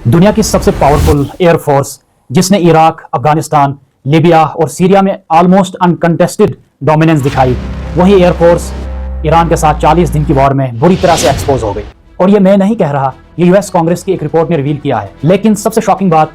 दुनिया की सबसे पावरफुल एयरफोर्स जिसने इराक, अफगानिस्तान, लीबिया और सीरिया में ऑलमोस्ट अनकंटेस्टेड डोमिनेंस दिखाई, वही एयरफोर्स ईरान के साथ 40 दिन की वॉर में बुरी तरह से एक्सपोज हो गई। और ये मैं नहीं कह रहा, ये यूएस कांग्रेस की एक रिपोर्ट ने रिवील किया है। लेकिन सबसे शॉकिंग बात,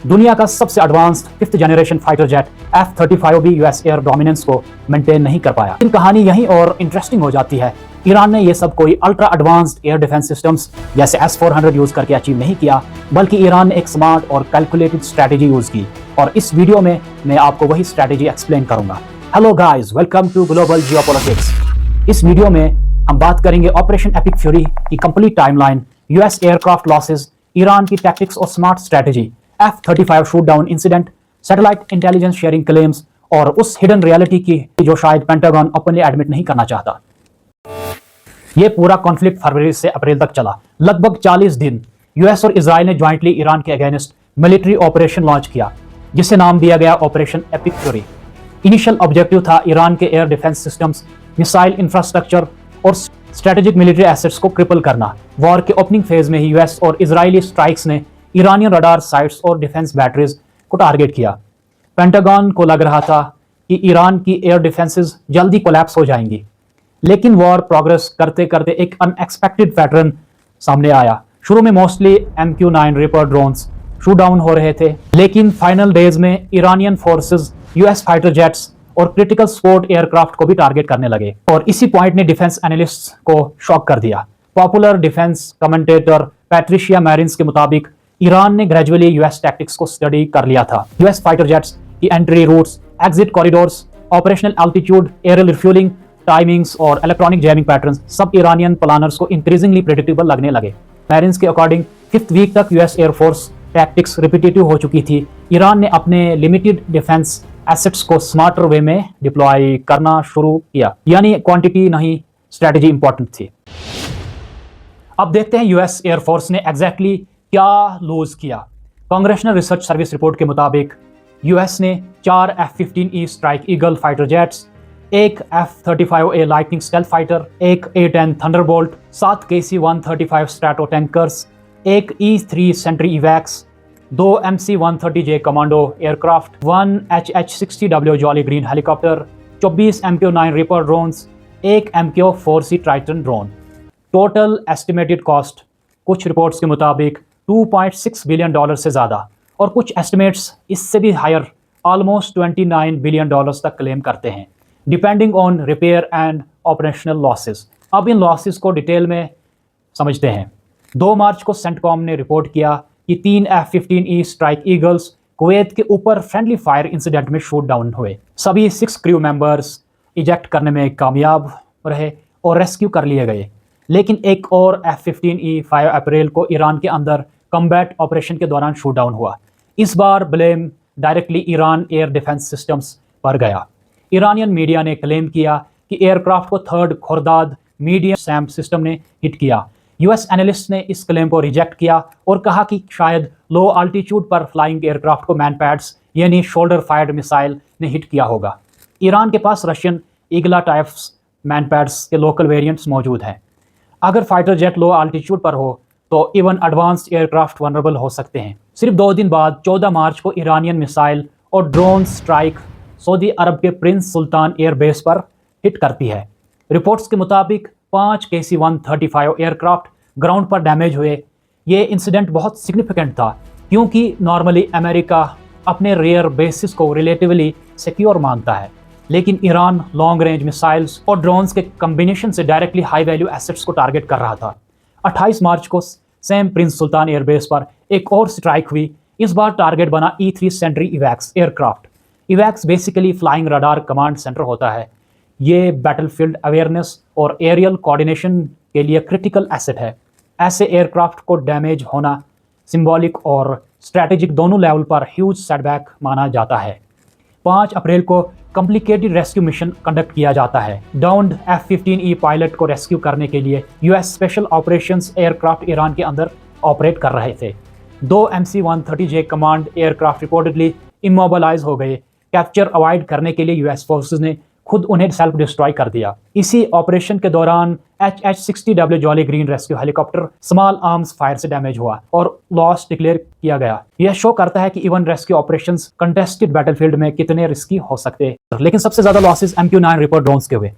दुनिया का सबसे advanced 5th generation fighter jet F-35 भी यूएस एयर डोमिनेंस को मेंटेन नहीं कर पाया। लेकिन कहानी यहीं और इंटरेस्टिंग हो जाती है। ईरान ने ये सब कोई ultra advanced air defence systems जैसे S-400 यूज करके अचीव नहीं किया, बल्कि ईरान ने एक स्मार्ट और कैलकुलेटेड स्ट्रेटेजी यूज की। और इस वीडियो में मैं आपको वही स्ट्रेटेजी एक्सप्लेन करूंगा। Hello guys, welcome to global geopolitics. इस वीडियो में हम बात करेंगे ऑपरेशन एपिक फ्यूरी की complete timeline, US aircraft losses, Iran की टैक्टिक्स और smart strategy, F-35 shoot down incident, satellite intelligence sharing claims और उस हिडन रियलिटी की जो शायद पेंटागन ओपनली एडमिट नहीं करना चाहता। ये पूरा कॉन्फ्लिक्ट फरवरी से अप्रैल तक चला। लगभग 40 दिन यूएस और इजराइल ने ज्वाइंटली ईरान के अगेंस्ट मिलिट्री ऑपरेशन लॉन्च किया, जिसे नाम दिया गया operation epic fury. Initial objective था ईरान के air defence systems, missile infrastructure और स्ट्रेटेजिक मिलिट्री एसेट्स को क्रिपल करना। वॉर के ओपनिंग फेज में ही यूएस और इजरायली स्ट्राइक्स ने ईरानियन रडार साइट्स और डिफेंस बैटरीज को टारगेट किया। पेंटागन को लग रहा था कि ईरान की एयर डिफेंसेस जल्दी कोलैप्स हो जाएंगी, लेकिन वॉर प्रोग्रेस करते करते एक अनएक्सपेक्टेड पैटर्न सामने आया। शुरू में mostly MQ-9 Reaper drones shoot down हो रहे थे, लेकिन फाइनल डेज में Iranian forces US fighter jets और क्रिटिकल स्पोर्ट एयरक्राफ्ट को भी टारगेट करने लगे। और इसी पॉइंट ने डिफेंस एनालिस्ट्स को शॉक कर दिया। Popular defence commentator Patricia Marins के मुताबिक ईरान ने ग्रेजुअली यूएस टैक्टिक्स को स्टडी कर लिया था। यूएस फाइटर जेट्स की entry routes, exit corridors, operational altitude, aerial refuelling timings और इलेक्ट्रॉनिक जैमिंग पैटर्न्स सब ईरानियन प्लानर्स को इंक्रीजिंगली प्रेडिक्टेबल लगने लगे। मैरिन्स के अकॉर्डिंग 5th वीक तक यूएस एयरफोर्स टैक्टिक्स रिपीटेटिव हो चुकी थी। ईरान ने अपने लिमिटेड डिफेंस एसेट्स को स्मार्टर वे में डिप्लॉय करना शुरू किया, यानी क्वांटिटी नहीं स्ट्रेटजी इंपॉर्टेंट थी। अब देखते हैं यूएस एयरफोर्स ने एग्जैक्टली क्या लूज किया। कांग्रेशनल रिसर्च सर्विस रिपोर्ट के मुताबिक यूएस ने 4 F-15E strike eagle fighter jets, एक F-35A लाइटनिंग स्टेल्थ फाइटर, एक A-10 Thunderbolt, 7 KC-135 strato tankers, एक E-3 सेंट्री इवैक्स, 2 MC-130J commando aircraft, 1 HH-60W Jolly Green helicopter, 24 MQ-9 Reaper drones, एक MQ-4C Triton drone. Total estimated cost कुछ reports के मुताबिक $2.6 billion से ज़्यादा, और कुछ एस्टिमेट्स इससे भी हायर ऑलमोस्ट $29 बिलियन तक क्लेम करते हैं, depending on repair and operational losses. अब इन लॉसेस को डिटेल में समझते हैं। 2 मार्च को सेंटकॉम ने रिपोर्ट किया कि 3 F-15E स्ट्राइक ईगल्स कुवैत के ऊपर फ्रेंडली फायर इंसिडेंट में शूट डाउन हुए। सभी 6 क्रू मेंबर्स इजेक्ट करने में कामयाब रहे और रेस्क्यू कर लिए गए। लेकिन एक और F-15E 5 अप्रैल को ईरान के अंदर कॉम्बैट ऑपरेशन के दौरान शूट डाउन हुआ। इस बार blame directly Iran air defence systems पर गया। ईरानियन मीडिया ने क्लेम किया कि एयरक्राफ्ट को 3rd खुर्दाद मीडियम सैम सिस्टम ने हिट किया। यूएस एनालिस्ट ने इस क्लेम को रिजेक्ट किया और कहा कि शायद लो अल्टीट्यूड पर फ्लाइंग एयरक्राफ्ट को मैन पैड्स यानी शोल्डर फायर्ड मिसाइल ने हिट किया होगा। ईरान के पास रशियन ईगला टाइप्स मैन पैड्स के लोकल वेरिएंट्स मौजूद हैं। अगर फाइटर जेट लो अल्टीट्यूड पर हो तो इवन एडवांस्ड एयरक्राफ्ट वनरेबल हो सकते हैं। सिर्फ 2 दिन बाद 14 मार्च को ईरानियन मिसाइल और ड्रोन स्ट्राइक सऊदी अरब के प्रिंस सुल्तान एयरबेस पर हिट करती है। रिपोर्ट्स के मुताबिक 5 KC-135 एयरक्राफ्ट ग्राउंड पर डैमेज हुए। ये इंसिडेंट बहुत सिग्निफिकेंट था, क्योंकि नॉर्मली अमेरिका अपने रेयर बेसिस को रिलेटिवली सिक्योर मानता है, लेकिन ईरान लॉन्ग रेंज मिसाइल्स और ड्रोन्स के कम्बिनेशन से डायरेक्टली हाई वैल्यू एसेट्स को टारगेट कर रहा था। 28 मार्च को सेम प्रिंस सुल्तान एयरबेस पर एक और स्ट्राइक हुई। इस बार टारगेट बना E-3 सेंट्री इवैक्स एयरक्राफ्ट। इवैक्स basically flying radar command centre होता है। ये बैटलफील्ड अवेयरनेस और एरियल कोऑर्डिनेशन के लिए क्रिटिकल एसेट है। ऐसे एयरक्राफ्ट को डैमेज होना सिंबॉलिक और स्ट्रैटेजिक दोनों लेवल पर ह्यूज सेटबैक माना जाता है। 5 अप्रैल को कॉम्प्लिकेटेड रेस्क्यू मिशन कंडक्ट किया जाता है। डाउन्ड F-15E पायलट को रेस्क्यू करने के लिए US special operations aircraft Iran के अंदर ऑपरेट कर रहे थे। 2 MC-130J command aircraft reportedly immobilise हो गए। कैप्चर अवॉइड करने के लिए यूएस फोर्सेस ने खुद उन्हें सेल्फ डिस्ट्रॉय कर दिया। इसी ऑपरेशन के दौरान HH-60W Jolly green rescue helicopter small arms fire से डैमेज हुआ और लॉस डिक्लेयर किया गया। यह शो करता है कि even rescue operations contested battlefield में कितने रिस्की हो सकते हैं। लेकिन सबसे ज्यादा लॉसेस MQ-9 रिपर ड्रोन्स के हुए।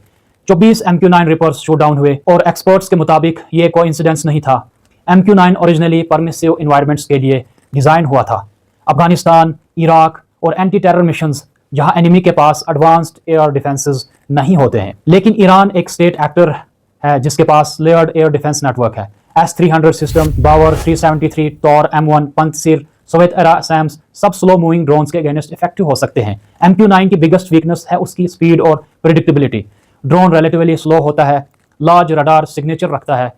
24 MQ-9 रिपर्स शूट डाउन हुए और एक्सपर्ट्स के मुताबिक ये कोइंसिडेंस नहीं था। MQ-9 ओरिजिनली परमिसिव एनवायरनमेंट्स के लिए डिजाइन हुआ था। अफगानिस्तान, इराक और एंटी टेरर मिशंस जहां एनिमी के पास एडवांस्ड एयर डिफेंसेस नहीं होते हैं। लेकिन ईरान एक स्टेट एक्टर है जिसके पास लेयर्ड एयर डिफेंस नेटवर्क है। S-300 सिस्टम, बावर 373, तौर M1, पंतसिर, सोवियत एरा सैम्स सब स्लो मूविंग ड्रोन्स के अगेंस्ट इफेक्टिव हो सकते हैं। MQ-9 की बिगेस्ट वीकनेस है उसकी स्पीड और प्रेडिक्टेबिलिटी। ड्रोन रिलेटिवली स्लो होता है, लार्ज रडार सिग्नेचर रखता है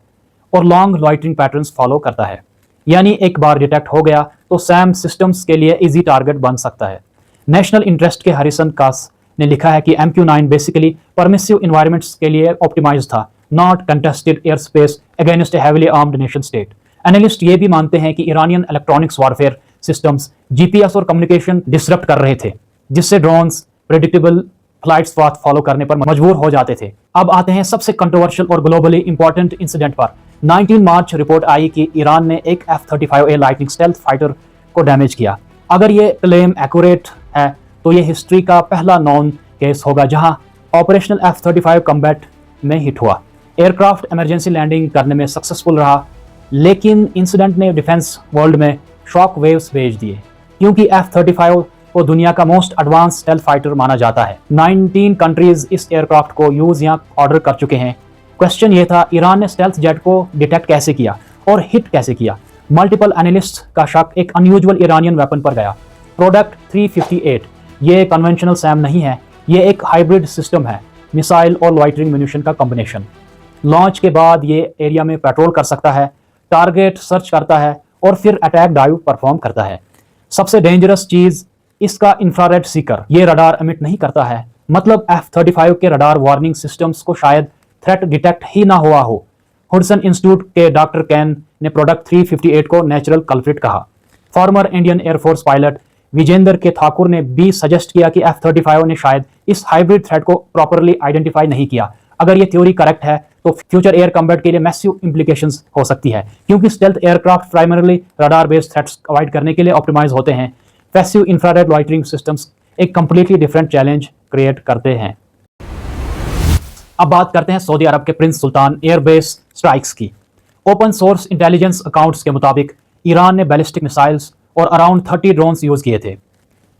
और लॉन्ग लॉइटरिंग पैटर्न्स फॉलो करता है। यानी एक बार डिटेक्ट हो गया तो सैम सिस्टम्स के लिए इजी टारगेट बन सकता है। नेशनल इंटरेस्ट के हरिसन कास ने लिखा है कि MQ-9 बेसिकली परमिसिव एनवायरनमेंट्स के लिए ऑप्टिमाइज था, not contested air space against A heavily armed nation state. Analyst ये भी मानते हैं कि Iranian electronics warfare systems GPS और कम्युनिकेशन डिसरप्ट कर रहे थे, जिससे drones predictable flights path follow करने पर मजबूर हो जाते थे। अब आते हैं सबसे कंट्रोवर्शियल और ग्लोबली इंपॉर्टेंट इंसिडेंट पर। 19 मार्च रिपोर्ट आई कि ईरान ने एक F-35A लाइटनिंग स्टेल्थ फाइटर को डैमेज किया। अगर ये क्लेम एक्यूरेट है तो ये हिस्ट्री का पहला नॉन केस होगा जहां ऑपरेशनल F-35 कॉम्बैट में हिट हुआ। एयरक्राफ्ट इमरजेंसी लैंडिंग करने में सक्सेसफुल रहा, लेकिन इंसिडेंट ने डिफेंस वर्ल्ड में शॉक वेव्स भेज दिए क्योंकि F-35 को दुनिया का मोस्ट एडवांस स्टेल्थ फाइटर माना जाता है। 19 कंट्रीज इस एयरक्राफ्ट को यूज या ऑर्डर कर चुके हैं। क्वेश्चन ये था, ईरान ने स्टेल्थ जेट को डिटेक्ट कैसे किया और हिट कैसे किया? मल्टीपल एनालिस्ट का शक एक अनयूजुअल ईरानियन वेपन पर गया। प्रोडक्ट 358 ये कन्वेंशनल सैम नहीं है, ये एक हाइब्रिड सिस्टम है, मिसाइल और लॉइटरिंग म्यूनिशन का कॉम्बिनेशन। लॉन्च के बाद ये एरिया में पेट्रोल कर सकता है, टारगेट सर्च करता है और फिर अटैक डाइव परफॉर्म करता है। सबसे डेंजरस चीज इसका इंफ्रारेड सीकर, ये रडार एमिट नहीं करता है, मतलब F-35 के रडार वार्निंग सिस्टम्स को शायद थ्रेट डिटेक्ट ही ना हुआ हो। हुडसन इंस्टीट्यूट के डॉक्टर कैन ने प्रोडक्ट 358 को नेचुरल कल्प्रिट कहा। Former Indian air force pilot Vijendra K Thakur ने भी सजेस्ट किया कि F-35 ने शायद इस हाइब्रिड थ्रेट को प्रॉपरली आइडेंटिफाई नहीं किया। अगर ये थ्योरी करेक्ट है तो फ्यूचर एयर कॉम्बैट के लिए मैसिव इंप्लीकेशंस हो सकती है, क्योंकि stealth aircraft primarily radar based threats avoid करने के लिए ऑप्टिमाइज होते हैं। पैसिव इंफ्रारेड लॉइटरिंग सिस्टम्स एक कंप्लीटली डिफरेंट चैलेंज क्रिएट करते हैं। अब बात करते हैं सऊदी अरब के प्रिंस सुल्तान एयरबेस स्ट्राइक्स की। ओपन सोर्स इंटेलिजेंस अकाउंट्स के मुताबिक ईरान ने बैलिस्टिक मिसाइल्स और अराउंड 30 ड्रोन्स यूज किए थे।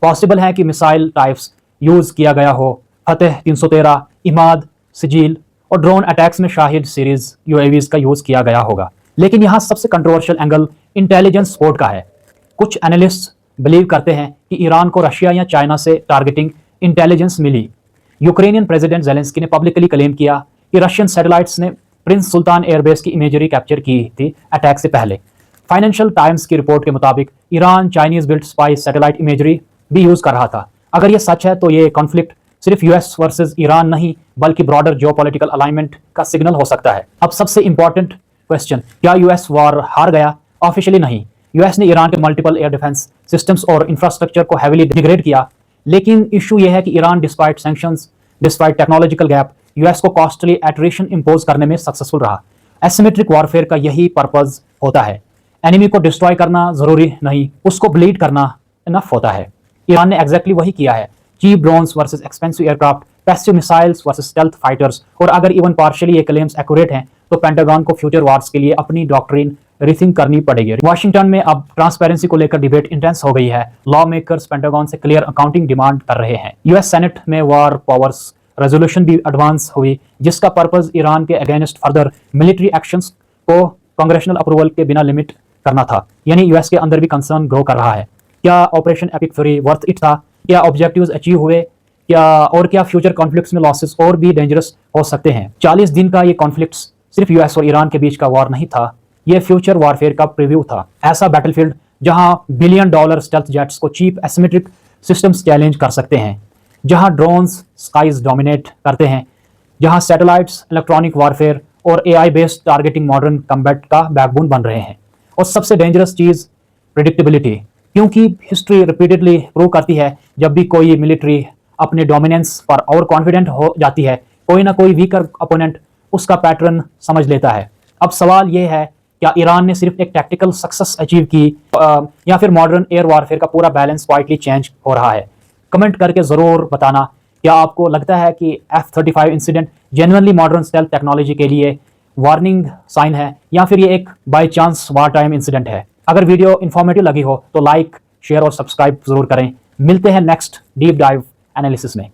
पॉसिबल है कि मिसाइल टाइप्स यूज किया गया हो फतेह 313, इमाद, सिजील और ड्रोन अटैक्स में शाहिद सीरीज UAVs का यूज किया गया होगा। लेकिन यहाँ सबसे कंट्रोवर्शियल एंगल इंटेलिजेंस सपोर्ट का है। कुछ एनालिस्ट बिलीव करते हैं कि ईरान को रशिया या चाइना से टारगेटिंग इंटेलिजेंस मिली। यूक्रेनियन प्रेसिडेंट जेलेंस्की ने पब्लिकली क्लेम किया कि रशियन सैटेलाइट्स ने प्रिंस सुल्तान एयरबेस की इमेजरी कैप्चर की थी अटैक से पहले। फाइनेंशियल टाइम्स की रिपोर्ट के मुताबिक Iran Chinese built spy satellite imagery भी यूज कर रहा था। अगर ये सच है तो ये कॉन्फ्लिक्ट सिर्फ US वर्सेस ईरान नहीं बल्कि ब्रॉडर जियोपॉलिटिकल अलाइनमेंट का सिग्नल हो सकता है। अब सबसे इंपॉर्टेंट क्वेश्चन, क्या US वॉर हार गया? ऑफिशियली नहीं। US ने ईरान के मल्टीपल एयर डिफेंस सिस्टम्स और इंफ्रास्ट्रक्चर को हैवीली डिग्रेड किया, लेकिन इशू यह है कि Iran despite sanctions, despite technological gap, US को कॉस्टली एट्रिशन इंपोज करने में सक्सेसफुल रहा। एसिमेट्रिक वॉरफेयर का यही पर्पज होता है। एनिमी को डिस्ट्रॉय करना जरूरी नहीं, उसको ब्लीड करना इनफ होता है। ईरान ने एग्जैक्टली वही किया है। Cheap drones versus expensive aircraft, passive missiles versus stealth fighters, और अगर इवन पार्शियली ये क्लेम्स एक्यूरेट हैं तो पेंटागन को फ्यूचर वॉर्स के लिए अपनी डॉक्ट्रिन रीथिंक करनी पड़ेगी। वाशिंगटन में अब ट्रांसपेरेंसी को लेकर डिबेट इंटेंस हो गई है। लॉ मेकर्स पेंटागन से क्लियर अकाउंटिंग डिमांड कर रहे हैं। US सेनेट में वॉर पावर्स रेजोल्यूशन भी एडवांस हुई, जिसका पर्पज ईरान के अगेंस्ट फर्दर मिलिट्री एक्शंस को कांग्रेशनल अप्रूवल के बिना लिमिट करना था। यानी US के अंदर भी कंसर्न ग्रो कर रहा है। क्या operation epic fury worth it था? क्या ऑब्जेक्टिव्स अचीव हुए? क्या फ्यूचर कॉन्फ्लिक्ट्स में लॉसेस और भी डेंजरस हो सकते हैं? 40 दिन का ये कॉन्फ्लिक्ट्स सिर्फ US और ईरान के बीच का वॉर नहीं था, ये फ्यूचर वॉरफेयर का प्रीव्यू था। ऐसा बैटलफील्ड जहां $बिलियन स्टेल्थ जेट्स को चीप एसिमेट्रिक सिस्टम्स चैलेंज कर सकते हैं, जहां ड्रोन्स स्काइज डोमिनेट करते हैं, जहां सैटेलाइट्स इलेक्ट्रॉनिक वॉरफेयर और AI based targeting modern combat का बैकबोन बन रहे हैं। और सबसे डेंजरस चीज प्रेडिक्टेबिलिटी, क्योंकि हिस्ट्री रिपीटेडली प्रूव करती है जब भी कोई मिलिट्री अपने डोमिनेंस पर और कॉन्फिडेंट हो जाती है, कोई ना कोई वीकर अपोनेंट उसका पैटर्न समझ लेता है। अब सवाल यह है, क्या ईरान ने सिर्फ एक टैक्टिकल सक्सेस अचीव की या फिर मॉडर्न एयर वारफेयर का पूरा बैलेंस क्वाइटली चेंज हो रहा है? कमेंट करके ज़रूर बताना। क्या आपको लगता है कि F-35 incident genuinely modern stealth technology के लिए वार्निंग साइन है, या फिर ये एक by chance war time incident है? अगर वीडियो इन्फॉर्मेटिव लगी हो तो लाइक, शेयर और सब्सक्राइब जरूर करें। मिलते हैं नेक्स्ट डीप डाइव एनालिसिस में।